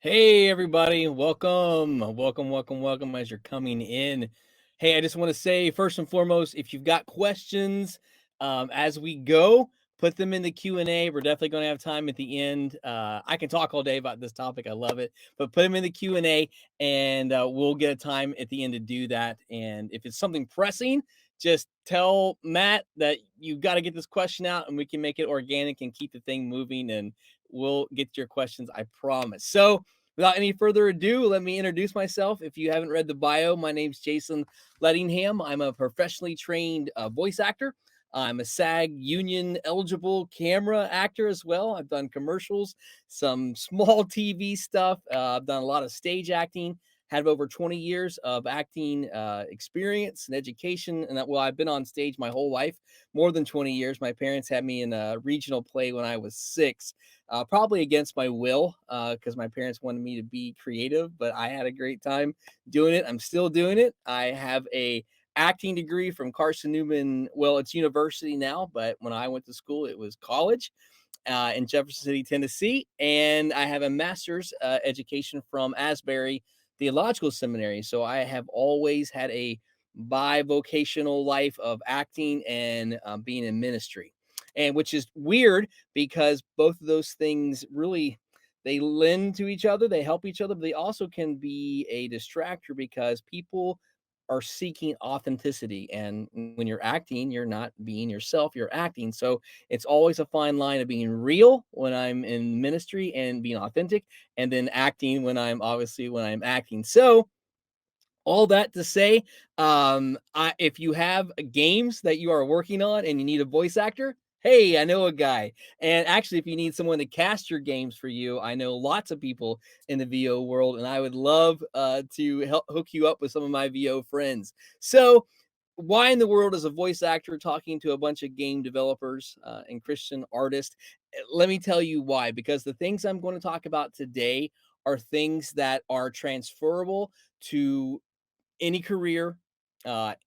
Hey everybody, welcome as you're coming in. Hey, I just want to say first and foremost, if you've got questions as we go, put them in the Q&A. We're definitely going to have time at the end. I can talk all day about this topic. I love it. But put them in the Q&A and we'll get a time at the end to do that. And if it's something pressing, just tell Matt that you've got to get this question out and we can make it organic and keep the thing moving and we'll get to your questions, I promise. So, without any further ado, let me introduce myself. If you haven't read the bio, my name's Jason Leadingham. I'm a professionally trained voice actor. I'm a SAG union eligible camera actor as well. I've done commercials, some small TV stuff. I've done a lot of stage acting, have over 20 years of acting experience and education. And well, I've been on stage my whole life, more than 20 years. My parents had me in a regional play when I was 6, probably against my will, because my parents wanted me to be creative, but I had a great time doing it. I'm still doing it. I have a acting degree from Carson Newman. Well, it's university now, but when I went to school, it was college in Jefferson City, Tennessee. And I have a master's education from Asbury Theological Seminary. So I have always had a bivocational life of acting and being in ministry. And which is weird because both of those things really they lend to each other, they help each other, but they also can be a distractor because people are seeking authenticity. And when you're acting, you're not being yourself, you're acting. So it's always a fine line of being real when I'm in ministry and being authentic, and then acting when I'm acting. So all that to say, if you have games that you are working on and you need a voice actor, hey, I know a guy. And actually, if you need someone to cast your games for you, I know lots of people in the VO world, and I would love to help hook you up with some of my VO friends. So, why in the world is a voice actor talking to a bunch of game developers and Christian artists? Let me tell you why. Because the things I'm going to talk about today are things that are transferable to any career,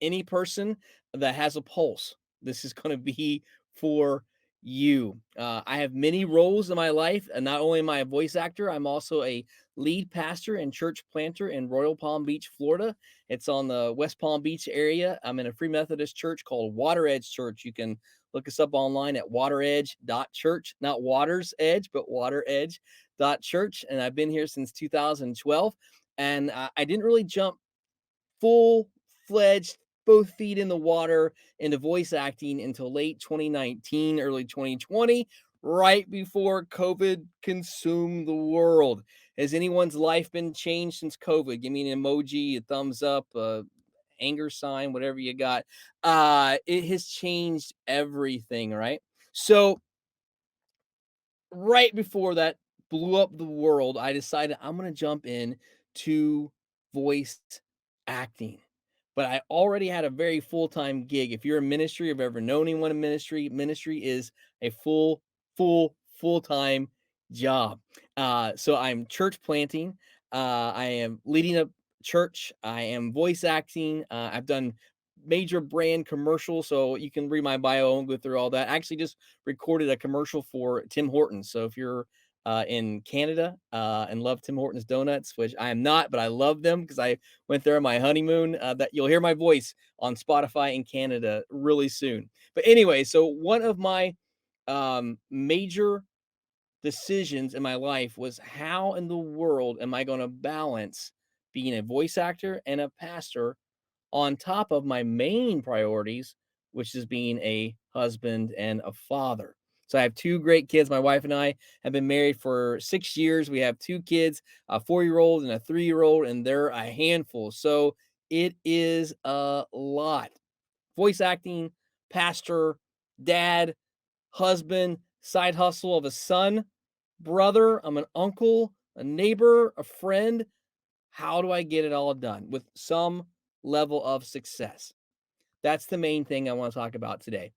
any person that has a pulse. This is going to be for you. I have many roles in my life, and not only am I a voice actor, I'm also a lead pastor and church planter in Royal Palm Beach, Florida. It's on the West Palm Beach area. I'm in a Free Methodist church called Water Edge Church. You can look us up online at wateredge.church, not Water's Edge, but wateredge.church. And I've been here since 2012. And I didn't really jump full-fledged, both feet in the water into voice acting until late 2019, early 2020, right before COVID consumed the world. Has anyone's life been changed since COVID? Give me an emoji, a thumbs up, a anger sign, whatever you got. It has changed everything, right? So right before that blew up the world, I decided I'm going to jump in to voice acting. But I already had a very full-time gig. If you're in ministry, if you've ever known anyone in ministry, ministry is a full-time job. So I'm church planting. I am leading a church. I am voice acting. I've done major brand commercials. So you can read my bio. I won't go through all that. I actually just recorded a commercial for Tim Hortons. So if you're in Canada and love Tim Hortons donuts, which I am not, but I love them because I went there on my honeymoon. That you'll hear my voice on Spotify in Canada really soon. But anyway, so one of my major decisions in my life was how in the world am I going to balance being a voice actor and a pastor on top of my main priorities, which is being a husband and a father. So I have 2 great kids. My wife and I have been married for 6 years. We have 2 kids, a 4-year-old and a 3-year-old, and they're a handful. So it is a lot. Voice acting, pastor, dad, husband, side hustle of a son, brother. I'm an uncle, a neighbor, a friend. How do I get it all done with some level of success? That's the main thing I want to talk about today.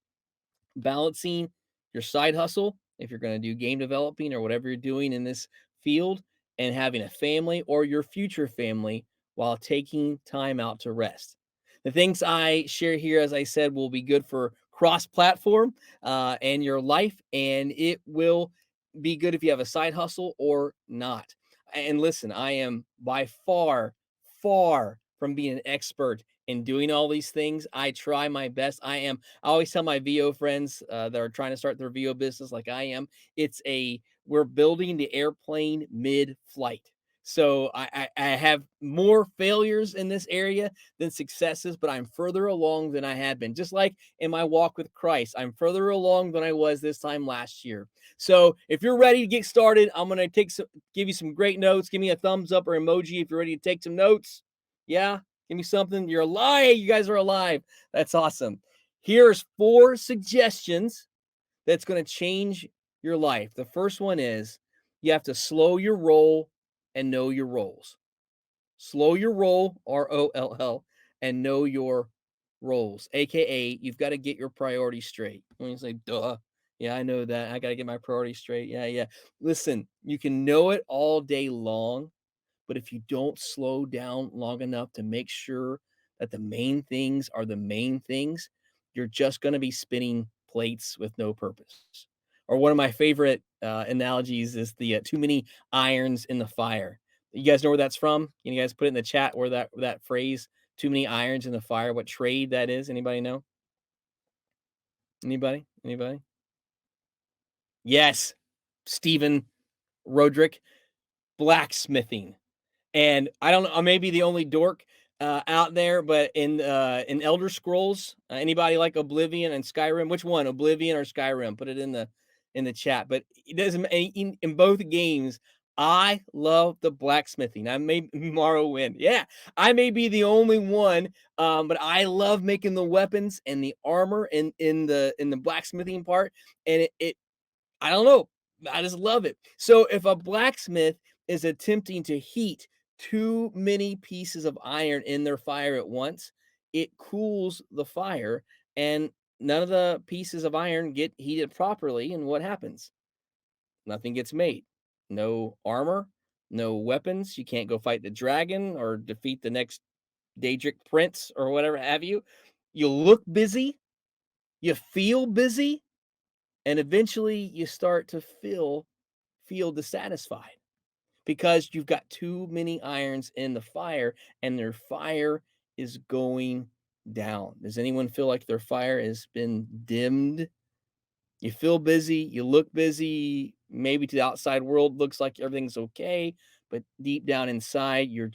Balancing your side hustle, if you're going to do game developing or whatever you're doing in this field, and having a family or your future family while taking time out to rest. The things I share here, as I said, will be good for cross platform and your life, and it will be good if you have a side hustle or not. And listen, I am by far from being an expert in doing all these things. I try my best. I always tell my VO friends that are trying to start their VO business like I am, we're building the airplane mid-flight. So I have more failures in this area than successes, but I'm further along than I had been. Just like in my walk with Christ, I'm further along than I was this time last year. So if you're ready to get started, I'm gonna give you some great notes. Give me a thumbs up or emoji if you're ready to take some notes. Yeah, give me something. You're alive. You guys are alive. That's awesome. Here's 4 suggestions that's going to change your life. The first one is you have to slow your roll and know your roles. Slow your roll, ROLL, and know your roles, aka you've got to get your priorities straight. When you say, duh, yeah, I know that. I got to get my priorities straight. Yeah, yeah. Listen, you can know it all day long, but if you don't slow down long enough to make sure that the main things are the main things, you're just going to be spinning plates with no purpose. Or one of my favorite analogies is the too many irons in the fire. You guys know where that's from? Can you guys put it in the chat where that phrase "too many irons in the fire"? What trade that is? Anybody know? Anybody? Anybody? Yes, Stephen Roderick, blacksmithing. And I don't know, I may be the only dork out there, but in Elder Scrolls, anybody like Oblivion and Skyrim? Which one, Oblivion or Skyrim? Put it in the chat. But it doesn't in both games. I love the blacksmithing. I may Morrowind. Yeah, I may be the only one, but I love making the weapons and the armor in the blacksmithing part. And it I don't know. I just love it. So if a blacksmith is attempting to heat too many pieces of iron in their fire at once, it cools the fire and none of the pieces of iron get heated properly. And what happens? Nothing gets made. No armor, no weapons. You can't go fight the dragon or defeat the next Daedric prince or whatever have you. You look busy, you feel busy, and eventually you start to feel dissatisfied because you've got too many irons in the fire and their fire is going down. Does anyone feel like their fire has been dimmed? You feel busy, you look busy, maybe to the outside world looks like everything's okay, but deep down inside you're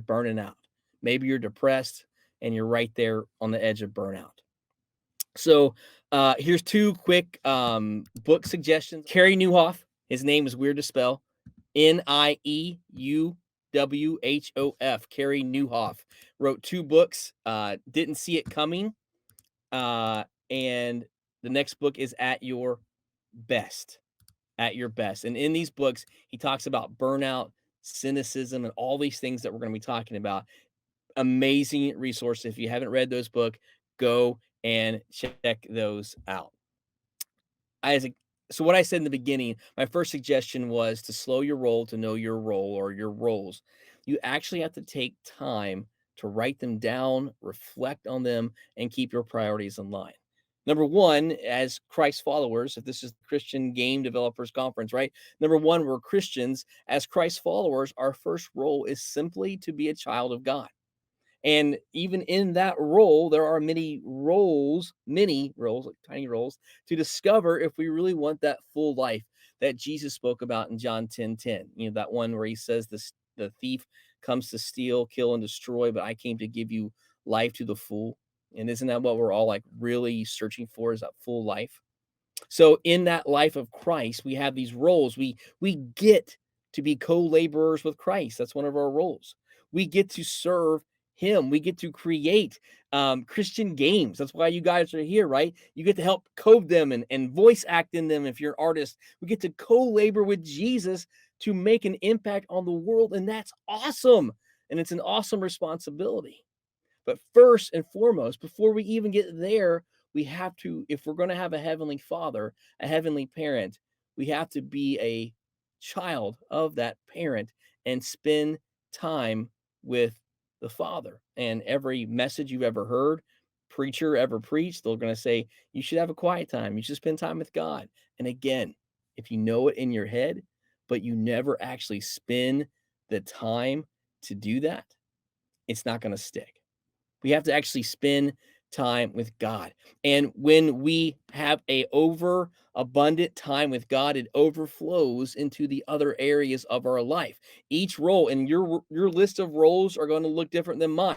burning out. Maybe you're depressed and you're right there on the edge of burnout. So here's 2 quick book suggestions. Carey Nieuwhof, his name is weird to spell. Nieuwhof. Carey Nieuwhof wrote 2 books. Didn't see it coming. And the next book is At Your Best. At Your Best. And in these books, he talks about burnout, cynicism, and all these things that we're going to be talking about. Amazing resource. If you haven't read those books, go and check those out. So what I said in the beginning, my first suggestion was to slow your roll to know your role or your roles. You actually have to take time to write them down, reflect on them, and keep your priorities in line. Number one, as Christ followers, if this is the Christian Game Developers Conference, right? Number one, we're Christians. As Christ followers, our first role is simply to be a child of God. And even in that role, there are many roles, like tiny roles, to discover if we really want that full life that Jesus spoke about in John 10:10. You know, that one where he says the thief comes to steal, kill, and destroy, but I came to give you life to the full. And isn't that what we're all like really searching for, is that full life? So in that life of Christ, we have these roles. We get to be co-laborers with Christ. That's one of our roles. We get to serve him. We get to create Christian games. That's why you guys are here, right? You get to help code them and voice act in them if you're an artist. We get to co-labor with Jesus to make an impact on the world, and that's awesome. And it's an awesome responsibility. But first and foremost, before we even get there, we have to, if we're going to have a heavenly father, a heavenly parent, we have to be a child of that parent and spend time with the father. And every message you've ever heard, preacher ever preached, they're going to say, you should have a quiet time. You should spend time with God. And again, if you know it in your head, but you never actually spend the time to do that, it's not going to stick. We have to actually spend time with God. And when we have a overabundant time with God, it overflows into the other areas of our life. Each role, and your list of roles are going to look different than mine.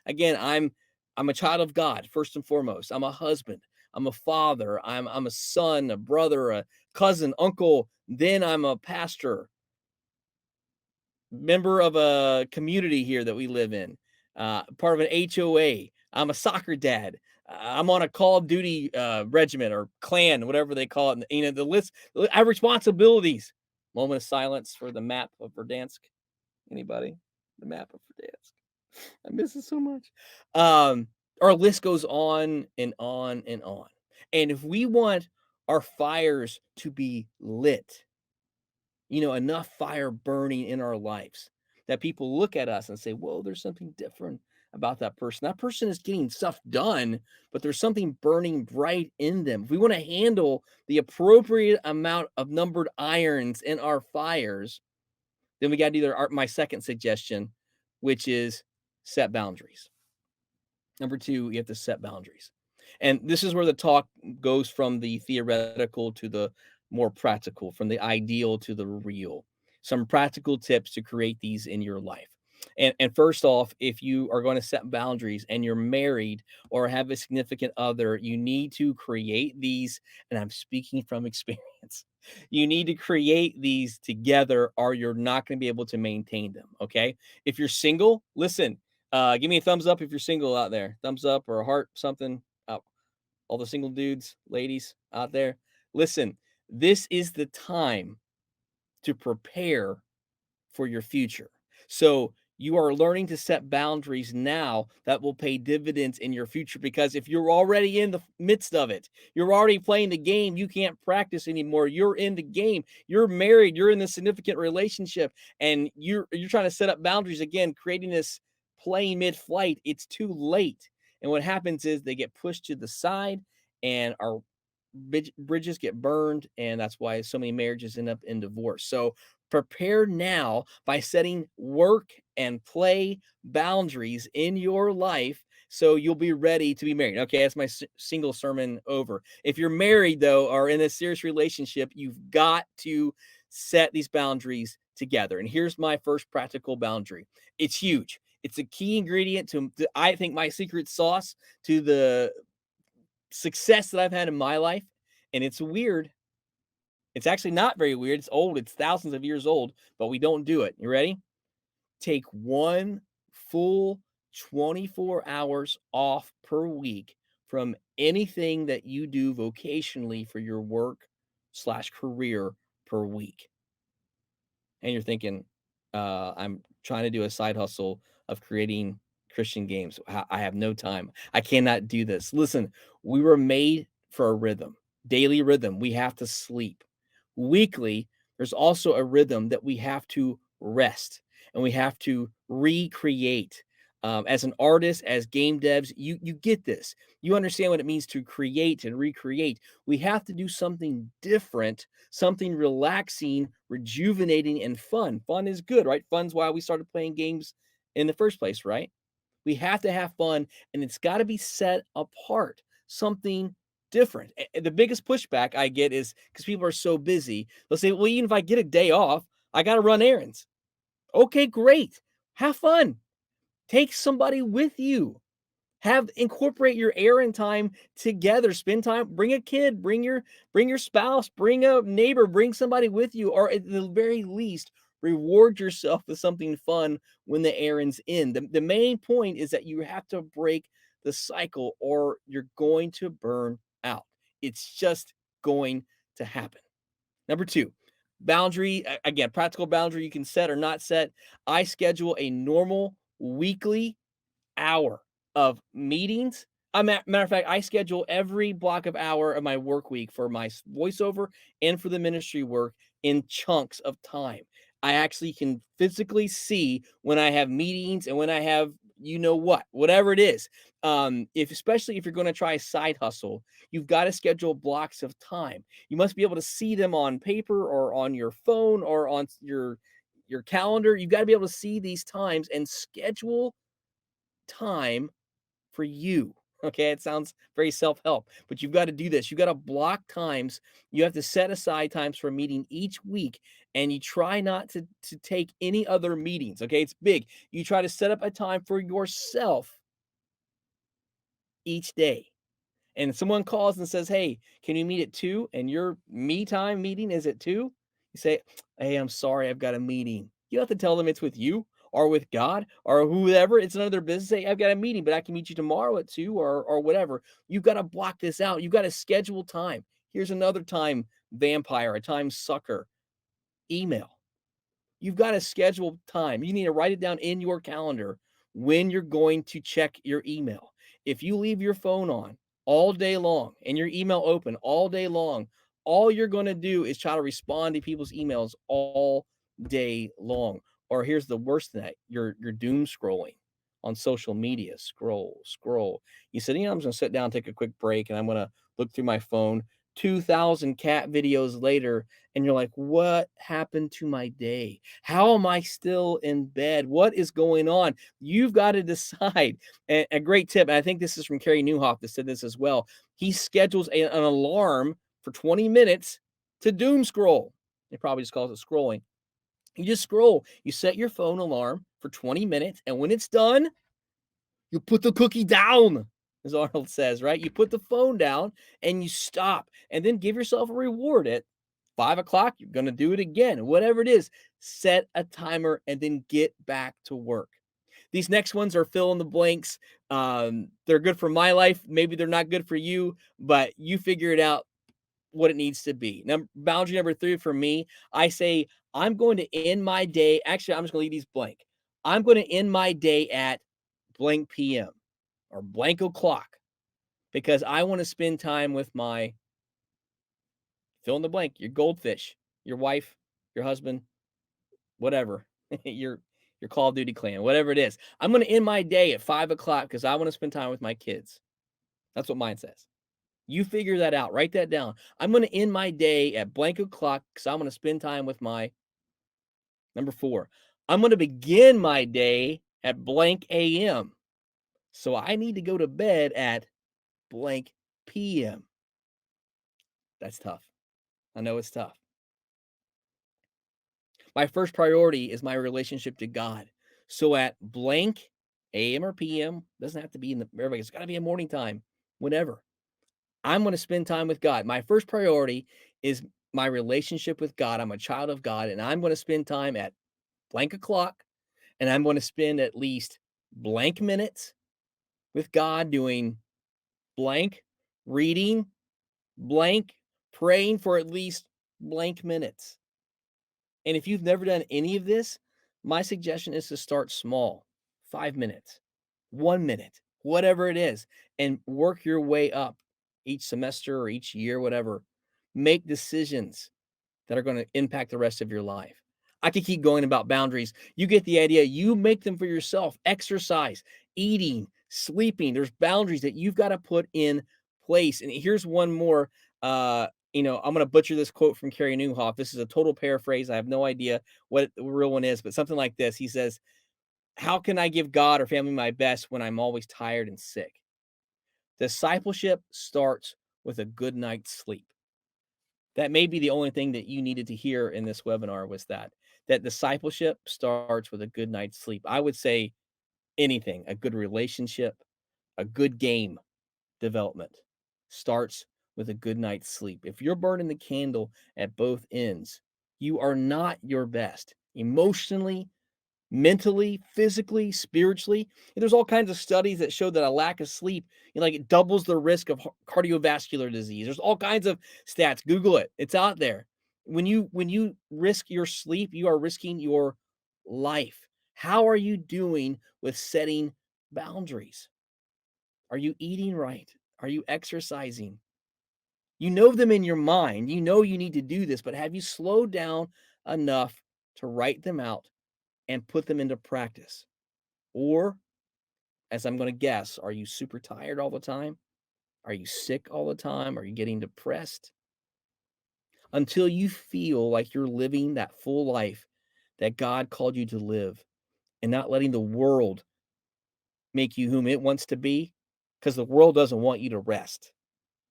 Again, I'm a child of God first and foremost. I'm a husband. I'm a father. I'm a son, a brother, a cousin, uncle. Then I'm a pastor, member of a community here that we live in, part of an HOA. I'm a soccer dad. I'm on a Call of Duty regiment or clan, whatever they call it. You know, the list. I have responsibilities. Moment of silence for the map of Verdansk. Anybody? The map of Verdansk. I miss it so much. Our list goes on and on and on. And if we want our fires to be lit, enough fire burning in our lives that people look at us and say, whoa, there's something different about that person. That person is getting stuff done, but there's something burning bright in them. If we want to handle the appropriate amount of numbered irons in our fires, then we got to do my second suggestion, which is set boundaries. Number two, you have to set boundaries. And this is where the talk goes from the theoretical to the more practical, from the ideal to the real. Some practical tips to create these in your life. And first off, if you are going to set boundaries and you're married or have a significant other, you need to create these. And I'm speaking from experience. You need to create these together, or you're not going to be able to maintain them. Okay. If you're single, listen, give me a thumbs up if you're single out there. Thumbs up or a heart, something. All the single dudes, ladies out there. Listen, this is the time to prepare for your future. So you are learning to set boundaries now that will pay dividends in your future, because if you're already in the midst of it, you're already playing the game, you can't practice anymore. You're in the game. You're married, you're in a significant relationship, and you're trying to set up boundaries again, creating this play mid-flight. It's too late. And what happens is they get pushed to the side and our bridges get burned, and that's why so many marriages end up in divorce. So prepare now by setting work and play boundaries in your life so you'll be ready to be married. Okay, that's my single sermon over. If you're married, though, or in a serious relationship, you've got to set these boundaries together. And here's my first practical boundary. It's huge. It's a key ingredient to I think, my secret sauce to the success that I've had in my life. And it's weird. It's actually not very weird. It's old. It's thousands of years old, but we don't do it. You ready? Take one full 24 hours off per week from anything that you do vocationally for your work slash career per week. And you're thinking, I'm trying to do a side hustle of creating Christian games. I have no time. I cannot do this. Listen, we were made for a rhythm, daily rhythm. We have to sleep. Weekly, there's also a rhythm that we have to rest and we have to recreate. As an artist, as game devs, you get this. You understand what it means to create and recreate. We have to do something different, something relaxing, rejuvenating, and fun. Fun is good, right? Fun's why we started playing games in the first place, right? We have to have fun, and it's got to be set apart, something different. The biggest pushback I get is because people are so busy. They'll say, well, even if I get a day off, I got to run errands. Okay, great. Have fun. Take somebody with you. Incorporate your errand time together. Spend time, bring a kid, bring your spouse, bring a neighbor, bring somebody with you, or at the very least, reward yourself with something fun when the errand's in. The main point is that you have to break the cycle or you're going to burn out. It's just going to happen. Number two, boundary. Again, practical boundary you can set or not set. I schedule a normal weekly hour of meetings. Matter of fact, I schedule every block of hour of my work week for my voiceover and for the ministry work in chunks of time. I actually can physically see when I have meetings and when I have you know what, whatever it is. Especially if you're going to try a side hustle, you've got to schedule blocks of time. You must be able to see them on paper or on your phone or on your calendar. You've got to be able to see these times and schedule time for you. Okay, it sounds very self-help, but you've got to do this. You've got to block times. You have to set aside times for a meeting each week, and you try not to take any other meetings. Okay, it's big. You try to set up a time for yourself each day. And someone calls and says, "Hey, can you meet at 2?" And your me time meeting is at 2, you say, "Hey, I'm sorry, I've got a meeting." You don't have to tell them it's with you or with God or whoever. It's none of their business. Say, "I've got a meeting, but I can meet you tomorrow at 2," or whatever. You've got to block this out. You've got to schedule time. Here's another time vampire, a time sucker. Email. You've got to schedule time. You need to write it down in your calendar when you're going to check your email. If you leave your phone on all day long and your email open all day long, all you're going to do is try to respond to people's emails all day long. Or here's the worst thing, that you're doom scrolling on social media. Scroll, scroll. You said, I'm just going to sit down, take a quick break, and I'm going to look through my phone. 2,000 cat videos later, and you're like, what happened to my day? How am I still in bed? What is going on? You've got to decide. And a great tip, and I think this is from Carey Nieuwhof that said this as well. He schedules an alarm for 20 minutes to doom scroll. He probably just calls it scrolling. You just scroll. You set your phone alarm for 20 minutes, and when it's done, you put the cookie down, as Arnold says, right? You put the phone down and you stop, and then give yourself a reward at 5 o'clock. You're going to do it again, whatever it is. Set a timer and then get back to work. These next ones are fill in the blanks. They're good for my life. Maybe they're not good for you, but you figure it out what it needs to be. Boundary number 3 for me, I say I'm going to end my day. Actually, I'm just going to leave these blank. I'm going to end my day at blank PM or blank o'clock because I want to spend time with my fill in the blank, your goldfish, your wife, your husband, whatever, your Call of Duty clan, whatever it is. I'm going to end my day at 5 o'clock because I want to spend time with my kids. That's what mine says. You figure that out. Write that down. I'm going to end my day at blank o'clock because I'm going to spend time with my number 4. I'm going to begin my day at blank AM. So I need to go to bed at blank PM. That's tough. I know it's tough. My first priority is my relationship to God. So at blank AM or PM, doesn't have to be in the everybody, it's got to be a morning time, whenever. I'm going to spend time with God. My first priority is my relationship with God. I'm a child of God, and I'm going to spend time at blank o'clock, and I'm going to spend at least blank minutes with God doing blank, reading, blank, praying for at least blank minutes. And if you've never done any of this, my suggestion is to start small, 5 minutes, 1 minute, whatever it is, and work your way up each semester or each year, whatever. Make decisions that are going to impact the rest of your life. I could keep going about boundaries. You get the idea. You make them for yourself. Exercise, eating, sleeping. There's boundaries that you've got to put in place. And here's one more. I'm going to butcher this quote from Carey Nieuwhof. This is a total paraphrase. I have no idea what the real one is, but something like this. He says, "How can I give God or family my best when I'm always tired and sick?" Discipleship starts with a good night's sleep. That may be the only thing that you needed to hear in this webinar was that discipleship starts with a good night's sleep. I would say anything, a good relationship, a good game development starts with a good night's sleep. If you're burning the candle at both ends, you are not your best emotionally, mentally, physically, spiritually. And there's all kinds of studies that show that a lack of sleep, like it doubles the risk of cardiovascular disease. There's all kinds of stats. Google it. It's out there. When you risk your sleep, you are risking your life. How are you doing with setting boundaries? Are you eating right? Are you exercising? You know them in your mind. You know you need to do this, but have you slowed down enough to write them out and put them into practice? Or as I'm going to guess, are you super tired all the time? Are you sick all the time? Are you getting depressed? Until you feel like you're living that full life that God called you to live and not letting the world make you whom it wants to be, because the world doesn't want you to rest.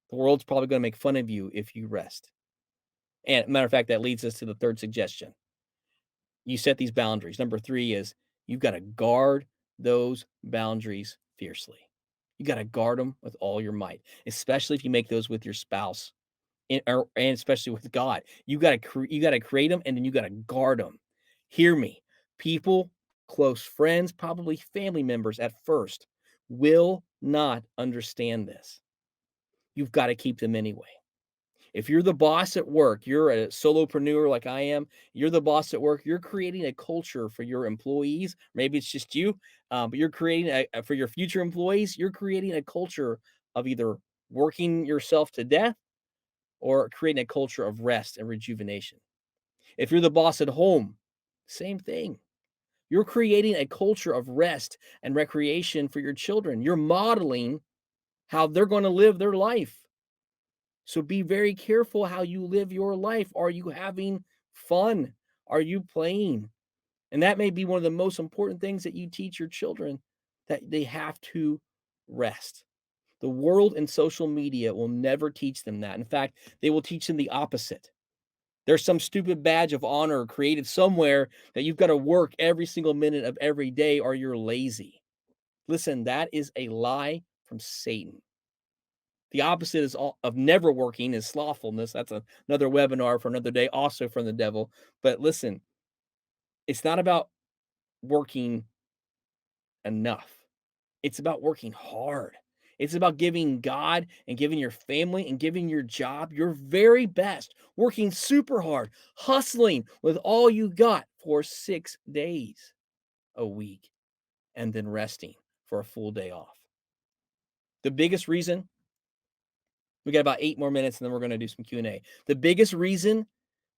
The world's probably going to make fun of you if you rest. And matter of fact, that leads us to the third suggestion. You set these boundaries. Number 3 is you've got to guard those boundaries fiercely. You got to guard them with all your might, especially if you make those with your spouse and especially with God. You got to create them and then you got to guard them. Hear me. People, close friends, probably family members at first will not understand this. You've got to keep them anyway. If you're the boss at work, you're a solopreneur like I am, you're the boss at work, you're creating a culture for your employees. Maybe it's just you, but you're creating for your future employees, you're creating a culture of either working yourself to death or creating a culture of rest and rejuvenation. If you're the boss at home, same thing. You're creating a culture of rest and recreation for your children. You're modeling how they're going to live their life. So be very careful how you live your life. Are you having fun? Are you playing? And that may be one of the most important things that you teach your children, that they have to rest. The world and social media will never teach them that. In fact, they will teach them the opposite. There's some stupid badge of honor created somewhere that you've got to work every single minute of every day or you're lazy. Listen, that is a lie from Satan. The opposite of never working is slothfulness. That's another webinar for another day, also from the devil. But listen, it's not about working enough. It's about working hard. It's about giving God and giving your family and giving your job your very best, working super hard, hustling with all you got for 6 days a week, and then resting for a full day off. The biggest reason we got about 8 more minutes and then we're going to do some Q&A. The biggest reason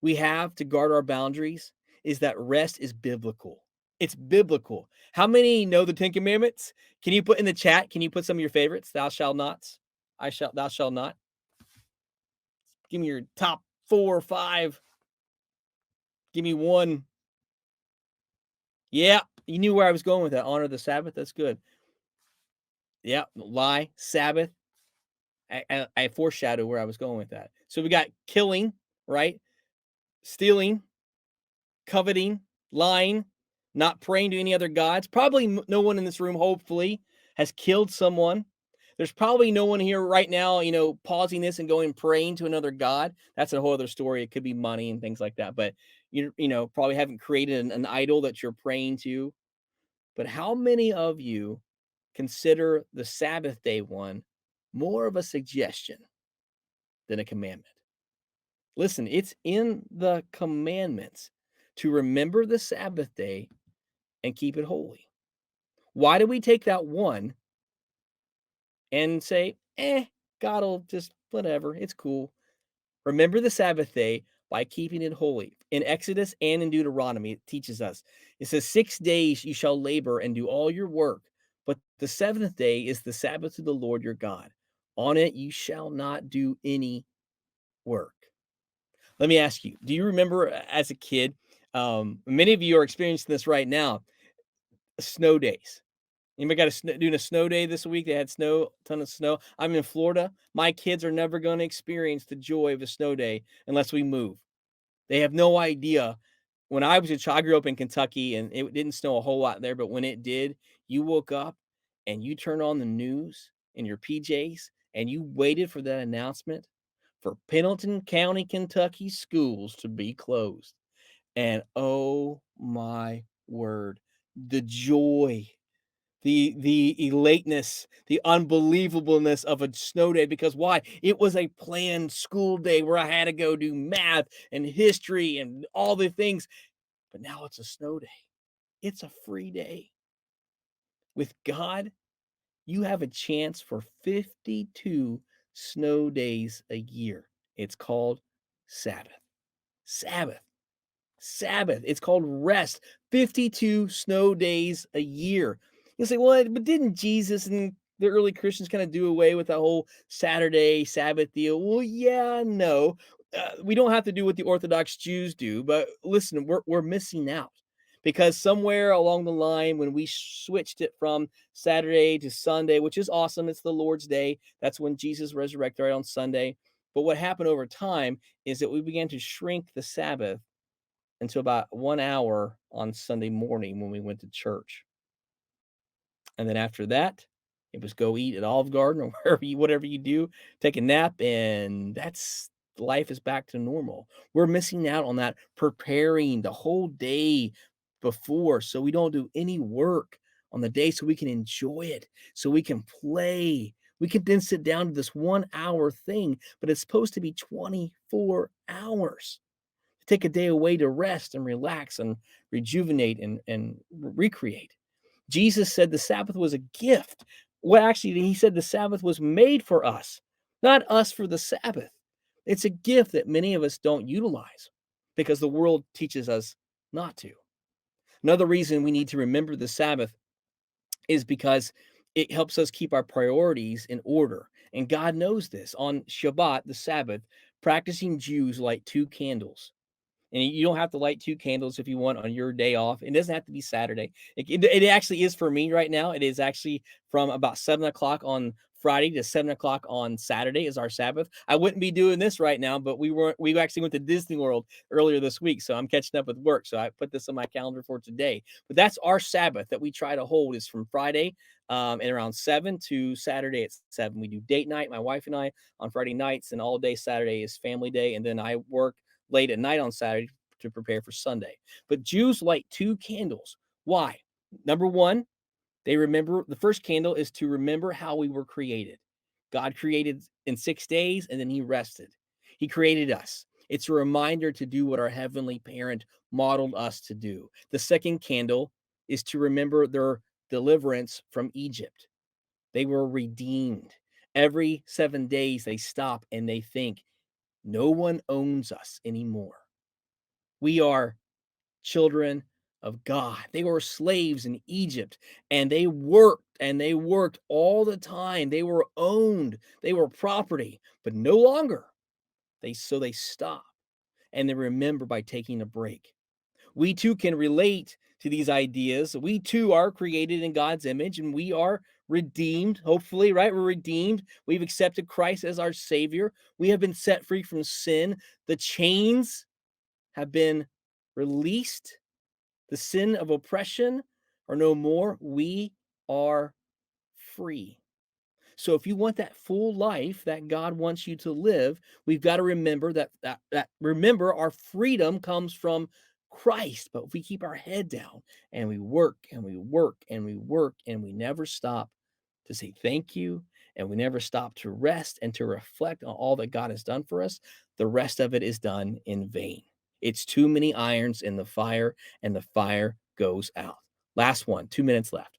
we have to guard our boundaries is that rest is biblical. It's biblical. How many know the 10 commandments? Can you put in the chat? Can you put some of your favorites? Thou shalt nots. Thou shalt not. Give me your top 4 or 5. Give me one. Yeah, you knew where I was going with that. Honor the Sabbath. That's good. Yeah, lie, Sabbath. I foreshadowed where I was going with that. So we got killing, right? Stealing, coveting, lying, not praying to any other gods. Probably no one in this room, hopefully, has killed someone. There's probably no one here right now, pausing this and going praying to another god. That's a whole other story. It could be money and things like that. But probably haven't created an idol that you're praying to. But how many of you consider the Sabbath day one more of a suggestion than a commandment? Listen, it's in the commandments to remember the Sabbath day and keep it holy. Why do we take that one and say, God will just whatever, it's cool? Remember the Sabbath day by keeping it holy. In Exodus and in Deuteronomy, it teaches us. It says, 6 days you shall labor and do all your work, but the seventh day is the Sabbath to the Lord your God. On it you shall not do any work. Let me ask you, do you remember as a kid, many of you are experiencing this right now, snow days? Anybody got doing a snow day this week? They had ton of snow. I'm in Florida. My kids are never going to experience the joy of a snow day unless we move. They have no idea. When I was a child, I grew up in Kentucky and it didn't snow a whole lot there, but when it did, you woke up and you turned on the news in your PJs and you waited for that announcement for Pendleton County, Kentucky schools to be closed. And oh my word, the joy, the elateness, the unbelievableness of a snow day. Because why? It was a planned school day where I had to go do math and history and all the things. But now it's a snow day. It's a free day. With God, you have a chance for 52 snow days a year. It's called Sabbath. Sabbath. Sabbath. It's called rest. 52 snow days a year. You say, well, but didn't Jesus and the early Christians kind of do away with that whole Saturday Sabbath deal? Well, yeah, no. We don't have to do what the Orthodox Jews do, but listen, we're missing out because somewhere along the line, when we switched it from Saturday to Sunday, which is awesome, it's the Lord's Day. That's when Jesus resurrected right on Sunday. But what happened over time is that we began to shrink the Sabbath until about 1 hour on Sunday morning when we went to church. And then after that, it was go eat at Olive Garden or whatever you do, take a nap, and that's life is back to normal. We're missing out on that preparing the whole day before so we don't do any work on the day so we can enjoy it, so we can play. We can then sit down to this 1 hour thing, but it's supposed to be 24 hours. Take a day away to rest and relax and rejuvenate and recreate. Jesus said the Sabbath was a gift. Well, actually, he said the Sabbath was made for us, not us for the Sabbath. It's a gift that many of us don't utilize because the world teaches us not to. Another reason we need to remember the Sabbath is because it helps us keep our priorities in order. And God knows this. On Shabbat, the Sabbath, practicing Jews light 2 candles, and you don't have to light 2 candles if you want on your day off. It doesn't have to be Saturday. It actually is for me right now. It is actually from about 7 o'clock on Friday to 7 o'clock on Saturday is our Sabbath. I wouldn't be doing this right now, but we actually went to Disney World earlier this week. So I'm catching up with work. So I put this on my calendar for today. But that's our Sabbath that we try to hold is from Friday and around 7 to Saturday at 7. We do date night, my wife and I, on Friday nights, and all day Saturday is family day. And then I work late at night on Saturday to prepare for Sunday. But Jews light 2 candles. Why? Number one, they remember the first candle is to remember how we were created. God created in 6 days and then he rested. He created us. It's a reminder to do what our heavenly parent modeled us to do. The second candle is to remember their deliverance from Egypt. They were redeemed. Every 7 days, they stop and they think, no one owns us anymore. We are children of God. They were slaves in Egypt and they worked all the time. They were owned, they were property, but no longer. They stop and they remember by taking a break. We too can relate to these ideas. We too are created in God's image and we are redeemed, hopefully, right? We're redeemed. We've accepted Christ as our Savior. We have been set free from sin. The chains have been released. The sin of oppression are no more. We are free. So if you want that full life that God wants you to live, we've got to remember that remember our freedom comes from Christ. But if we keep our head down and we work and we work and we work and we never stop to say thank you and we never stop to rest and to reflect on all that God has done for us, the rest of it is done in vain. It's too many irons in the fire and the fire goes out. Last one, 2 minutes left.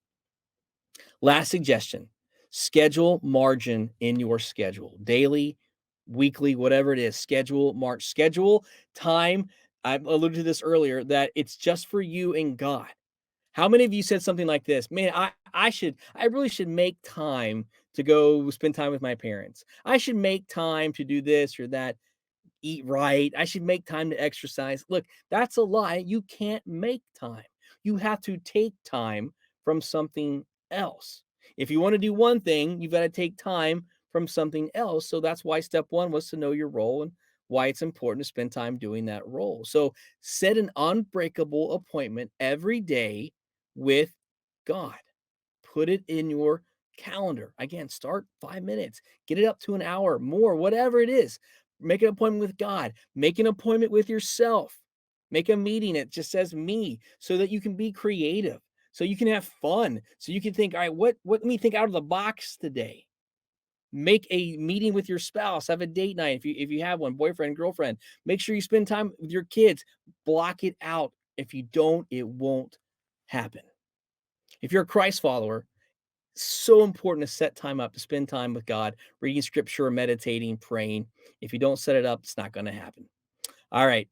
Last suggestion, schedule margin in your schedule, daily, weekly, whatever it is, schedule time. I alluded to this earlier that it's just for you and God. How many of you said something like this? Man, I really should make time to go spend time with my parents. I should make time to do this or that, eat right. I should make time to exercise. Look, that's a lie. You can't make time. You have to take time from something else. If you want to do one thing, you've got to take time from something else. So that's why step one was to know your role and why it's important to spend time doing that role. So set an unbreakable appointment every day with God. Put it in your calendar. Again, start 5 minutes, get it up to an hour, more, whatever it is. Make an appointment with God, make an appointment with yourself, make a meeting that just says me so that you can be creative, so you can have fun, so you can think, all right, let me think out of the box today. Make a meeting with your spouse, have a date night if you have one, boyfriend, girlfriend. Make sure you spend time with your kids. Block it out. If you don't, it won't happen. If you're a Christ follower, so important to set time up to spend time with God, reading scripture, meditating, praying. If you don't set it up, it's not going to happen. All right.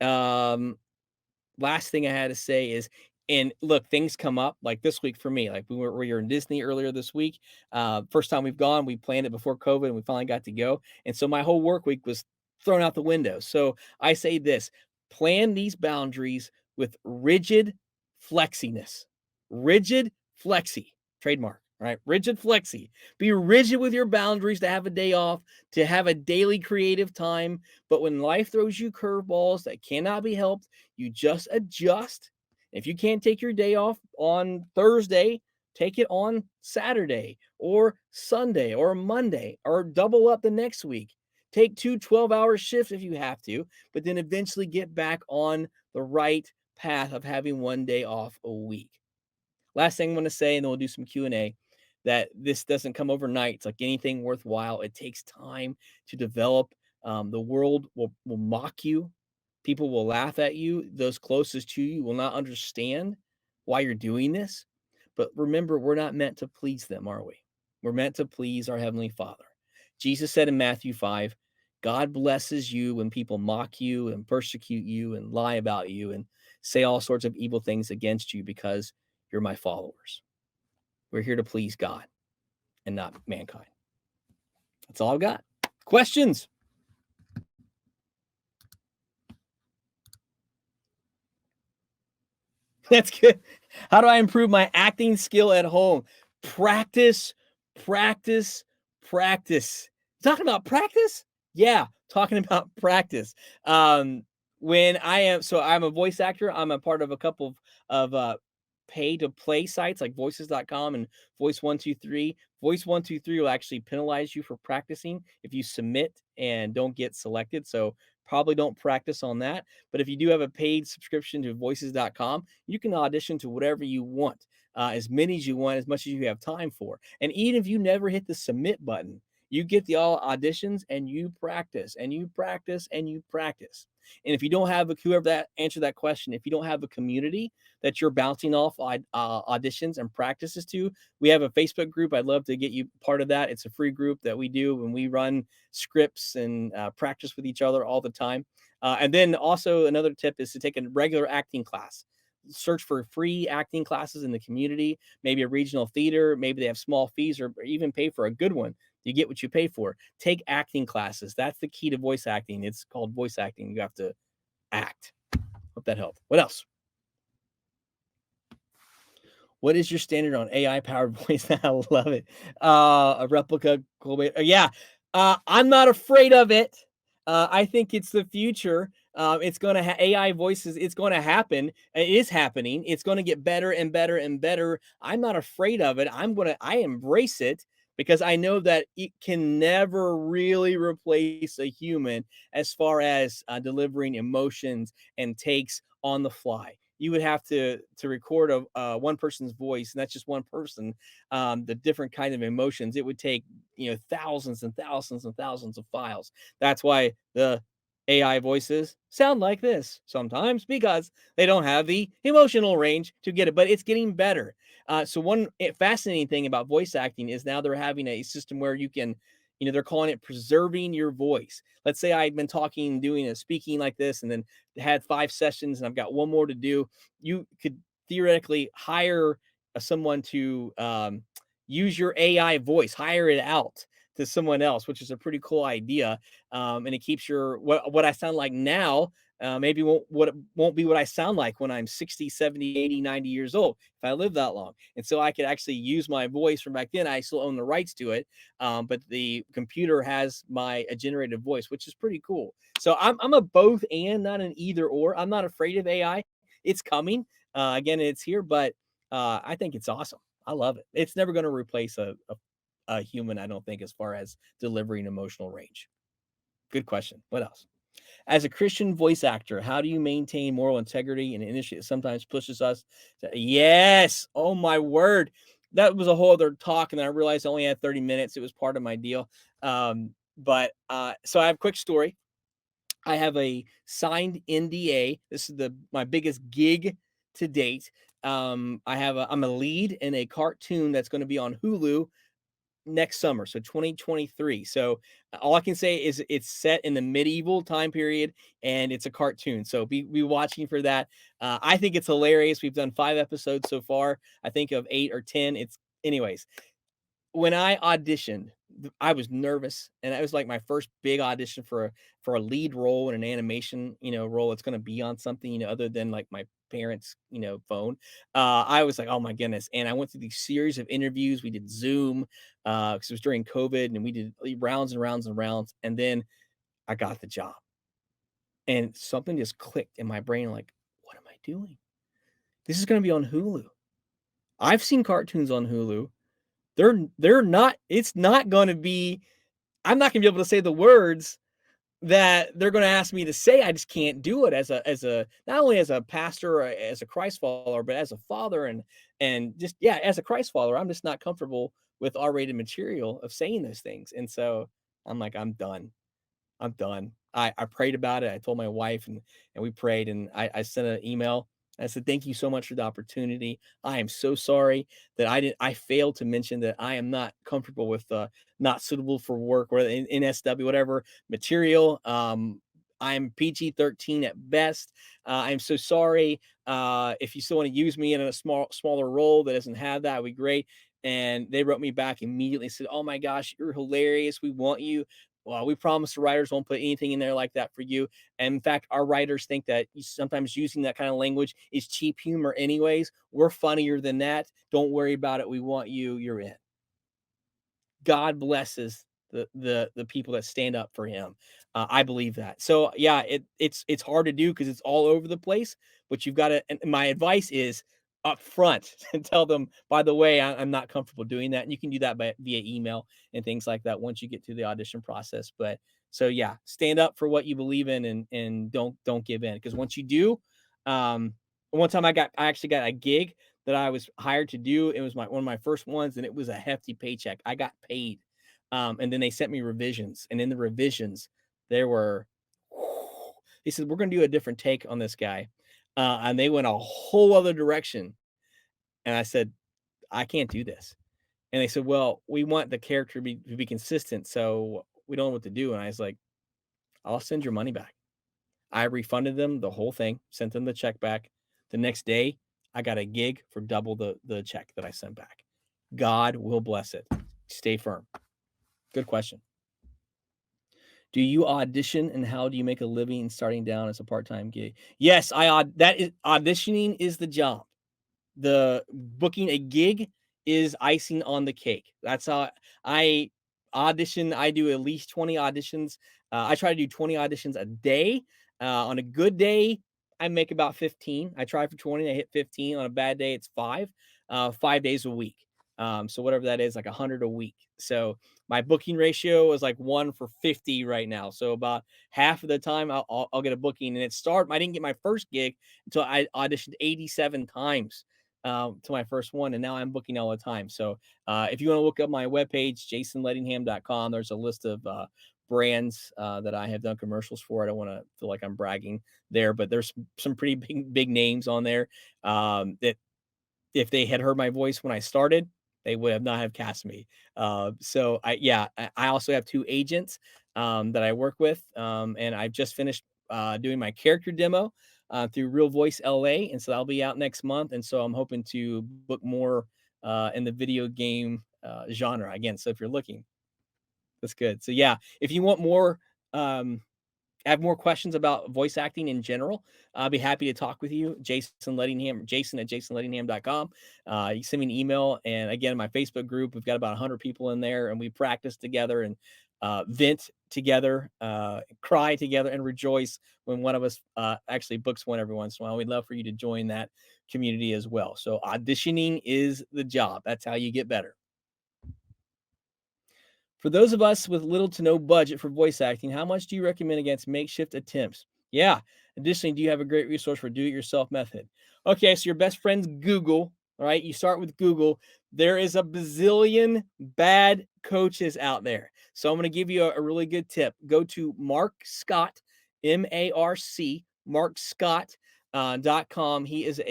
Last thing I had to say is And look, things come up like this week for me. Like we were in Disney earlier this week. First time we've gone, we planned it before COVID and we finally got to go. And so my whole work week was thrown out the window. So I say this: plan these boundaries with rigid flexiness. Rigid flexi, trademark, right? Rigid flexi. Be rigid with your boundaries to have a day off, to have a daily creative time. But when life throws you curveballs that cannot be helped, you just adjust. If you can't take your day off on Thursday, take it on Saturday or Sunday or Monday, or double up the next week. Take 2 12-hour shifts if you have to, but then eventually get back on the right path of having one day off a week. Last thing I'm going to say, and then we'll do some Q&A, that this doesn't come overnight. It's like anything worthwhile. It takes time to develop. The world will mock you. People will laugh at you. Those closest to you will not understand why you're doing this. But remember, we're not meant to please them, are we? We're meant to please our Heavenly Father. Jesus said in Matthew 5, God blesses you when people mock you and persecute you and lie about you and say all sorts of evil things against you because you're my followers. We're here to please God and not mankind. That's all I've got. Questions? That's good. How do I improve my acting skill at home? Practice, practice, practice. Talking about practice? Yeah, talking about practice. When I'm a voice actor. I'm a part of a couple of pay to play sites like voices.com and voice 123. Voice 123 will actually penalize you for practicing if you submit and don't get selected. So probably don't practice on that. But if you do have a paid subscription to voices.com, you can audition to whatever you want, as many as you want, as much as you have time for. And even if you never hit the submit button, you get the all auditions and you practice and you practice and you practice. And if you don't have whoever that answer that question, if you don't have a community that you're bouncing off auditions and practices to, we have a Facebook group. I'd love to get you part of that. It's a free group that we do when we run scripts and practice with each other all the time. And then also another tip is to take a regular acting class. Search for free acting classes in the community, maybe a regional theater, maybe they have small fees, or even pay for a good one. You get what you pay for. Take acting classes. That's the key to voice acting. It's called voice acting. You have to act. Hope that helped. What else? What is your standard on AI powered voice? I love it. A replica. Yeah. I'm not afraid of it. I think it's the future. It's going to AI voices. It's going to happen. It is happening. It's going to get better and better and better. I'm not afraid of it. I embrace it because I know that it can never really replace a human as far as delivering emotions and takes on the fly. You would have to record one person's voice, and that's just one person. The different kind of emotions. It would take thousands and thousands and thousands of files. That's why the AI voices sound like this sometimes, because they don't have the emotional range to get it. But it's getting better. So one fascinating thing about voice acting is now they're having a system where you can, they're calling it preserving your voice. Let's say I'd been doing a speaking like this, and then had 5 sessions, and I've got one more to do. You could theoretically hire someone to use your AI voice, hire it out to someone else, which is a pretty cool idea. And it keeps what I sound like now. Maybe won't be what I sound like when I'm 60, 70, 80, 90 years old, if I live that long. And so I could actually use my voice from back then. I still own the rights to it. But the computer has my generated voice, which is pretty cool. So I'm a both and, not an either or. I'm not afraid of AI. It's coming. Again, it's here, but I think it's awesome. I love it. It's never going to replace a human, I don't think, as far as delivering emotional range. Good question. What else? As a Christian voice actor, how do you maintain moral integrity in an industry that sometimes pushes us to, yes, oh my word. That was a whole other talk, and then I realized I only had 30 minutes. It was part of my deal. So I have a quick story. I have a signed NDA. This is my biggest gig to date. I'm a lead in a cartoon that's going to be on Hulu next summer, so 2023. So all I can say is it's set in the medieval time period and it's a cartoon. So be watching for that. I think it's hilarious. We've done 5 episodes so far. I think of 8 or 10. It's anyways. When I auditioned, I was nervous, and that was like my first big audition for a lead role in an animation, role. It's going to be on something, other than like my parents, phone. I was like, oh my goodness. And I went through these series of interviews. We did Zoom, because it was during COVID, and we did rounds and rounds and rounds. And then I got the job, and something just clicked in my brain. Like, what am I doing? This is going to be on Hulu. I've seen cartoons on Hulu. They're not, it's not gonna be, I'm not gonna be able to say the words that they're gonna ask me to say. I just can't do it as a not only as a pastor or as a Christ follower, but as a father and just, yeah, as a Christ follower, I'm just not comfortable with R-rated material of saying those things. And so I'm like, I'm done. I'm done. I prayed about it. I told my wife, and we prayed, and I sent an email. I said, thank you so much for the opportunity. I am so sorry that I failed to mention that I am not comfortable with not suitable for work or in NSW, whatever material. I'm PG-13 at best. I'm so sorry. If you still want to use me in a smaller role that doesn't have that, would be great. And they wrote me back immediately and said, oh my gosh, you're hilarious. We want you. Well, we promise the writers won't put anything in there like that for you. And in fact, our writers think that sometimes using that kind of language is cheap humor, anyways. We're funnier than that. Don't worry about it. We want you. You're in. God blesses the people that stand up for him. I believe that. So yeah, it's hard to do because it's all over the place. But you've got to. And my advice is up front and tell them, by the way, I'm not comfortable doing that. And you can do that via email and things like that once you get through the audition process. But so yeah, stand up for what you believe in, and don't give in, because once you do, um, one time I actually got a gig that I was hired to do. It was one of my first ones, and it was a hefty paycheck. I got paid, and then they sent me revisions, and in the revisions, there were. They said, we're going to do a different take on this guy, and they went a whole other direction. And I said, I can't do this. And they said, well, we want the character to be consistent, so we don't know what to do. And I was like, I'll send your money back. I refunded them the whole thing, sent them the check back. The next day, I got a gig for double the check that I sent back. God will bless it. Stay firm. Good question. Do you audition, and how do you make a living starting down as a part-time gig? Yes, that is, auditioning is the job. The booking a gig is icing on the cake. That's how I audition. I do at least 20 auditions. I try to do 20 auditions a day. On a good day, I make about 15. I try for 20, I hit 15. On a bad day, it's 5. 5 days a week. So whatever that is, like 100 a week. So my booking ratio is like 1 for 50 right now. So about half of the time I'll get a booking. And I didn't get my first gig until I auditioned 87 times to my first one, and now I'm booking all the time. So if you want to look up my webpage, jasonleadingham.com, there's a list of brands that I have done commercials for. I don't want to feel like I'm bragging there, but there's some pretty big names on there that if they had heard my voice when I started, they would have not have cast me. So I also have 2 agents that I work with, and I've just finished doing my character demo through Real Voice LA, and so that'll be out next month. And so I'm hoping to book more in the video game genre again. So if you're looking, that's good. So yeah, if you want more, um, have more questions about voice acting in general, I'll be happy to talk with you. Jason@jasonleadingham.com. You can send me an email. And again, my Facebook group, we've got about 100 people in there, and we practice together and vent together, cry together, and rejoice when one of us actually books one every once in a while. We'd love for you to join that community as well. So auditioning is the job. That's how you get better. For those of us with little to no budget for voice acting, how much do you recommend against makeshift attempts? Yeah. Additionally, do you have a great resource for do-it-yourself method? Okay, so your best friend's Google. All right, you start with Google. There is a bazillion bad coaches out there. So I'm going to give you a really good tip. Go to Mark Scott, MARC, markscott.com. His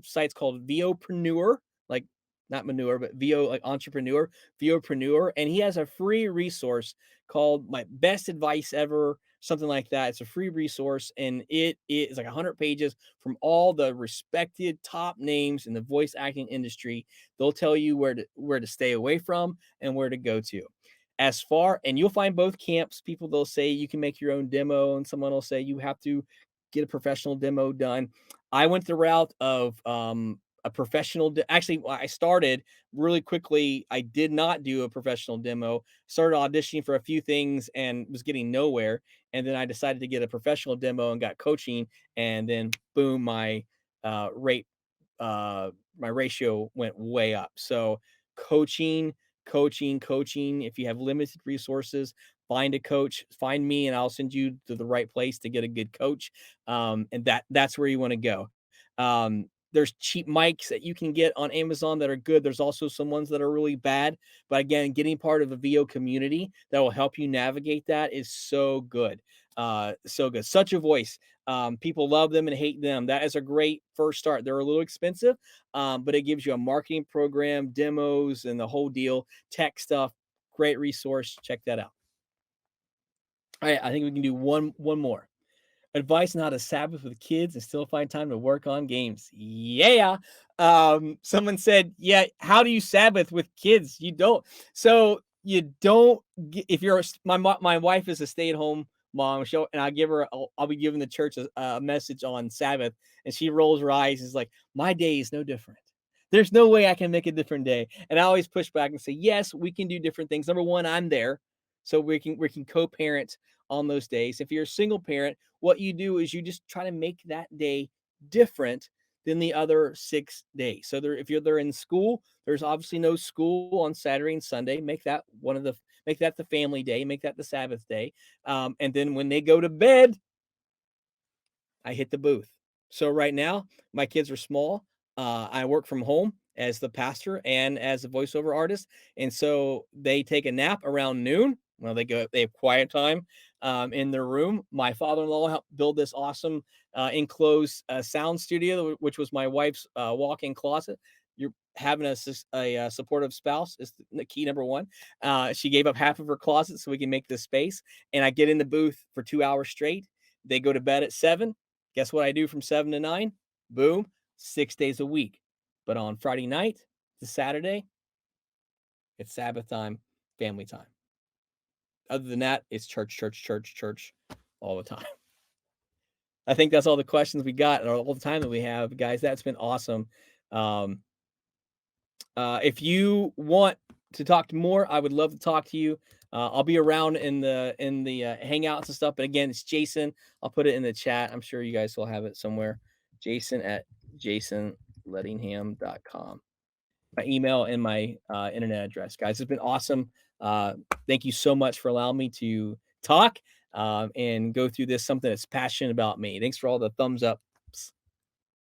site's called Vopreneur, like not manure, but VO, like entrepreneur, VOpreneur. And he has a free resource called My Best Advice Ever, something like that. It's a free resource, and it is like 100 pages from all the respected top names in the voice acting industry. They'll tell you where to stay away from and where to go to. As far, and you'll find both camps. People, they'll say you can make your own demo, and someone will say you have to get a professional demo done. I went the route of a professional. Actually, I started really quickly. I did not do a professional demo. Started auditioning for a few things and was getting nowhere. And then I decided to get a professional demo and got coaching. And then boom, rate, my ratio went way up. So coaching, coaching. If you have limited resources, find a coach, find me, and I'll send you to the right place to get a good coach. And that's where you want to go. There's cheap mics that you can get on Amazon that are good. There's also some ones that are really bad. But again, getting part of a VO community that will help you navigate that is so good. So good. Such a voice. People love them and hate them. That is a great first start. They're a little expensive, but it gives you a marketing program, demos, and the whole deal, tech stuff. Great resource. Check that out. All right, I think we can do one more. Advice on how to Sabbath with kids and still find time to work on games. Yeah. Someone said, yeah, how do you Sabbath with kids? You don't. So you don't, if you're, my wife is a stay-at-home mom, and I'll be giving the church a message on Sabbath, and she rolls her eyes and is like, my day is no different. There's no way I can make a different day. And I always push back and say, yes, we can do different things. Number one, I'm there. So we can co-parent on those days. If you're a single parent, what you do is you just try to make that day different than the other 6 days. So if they're in school, there's obviously no school on Saturday and Sunday. Make that the family day, make that the Sabbath day. And then when they go to bed, I hit the booth. So right now, my kids are small. I work from home as the pastor and as a voiceover artist, and so they take a nap around noon. Well, they have quiet time in their room. My father-in-law helped build this awesome enclosed sound studio, which was my wife's walk-in closet. You're having a supportive spouse is the key number one. She gave up half of her closet so we can make this space, and I get in the booth for 2 hours straight. They go to bed at 7. Guess what I do from 7 to 9? Boom, 6 days a week. But on Friday night to Saturday, it's Sabbath time, family time. Other than that, it's church, church, church, church all the time. I think that's all the questions we got and all the time that we have, guys. That's been awesome. Um, if you want to talk more, I would love to talk to you. I'll be around in the hangouts and stuff. But again, it's Jason. I'll put it in the chat. I'm sure you guys will have it somewhere. Jason at jasonleadingham.com. My email and my internet address, guys. It's been awesome. Thank you so much for allowing me to talk and go through this, something that's passionate about me. Thanks for all the thumbs up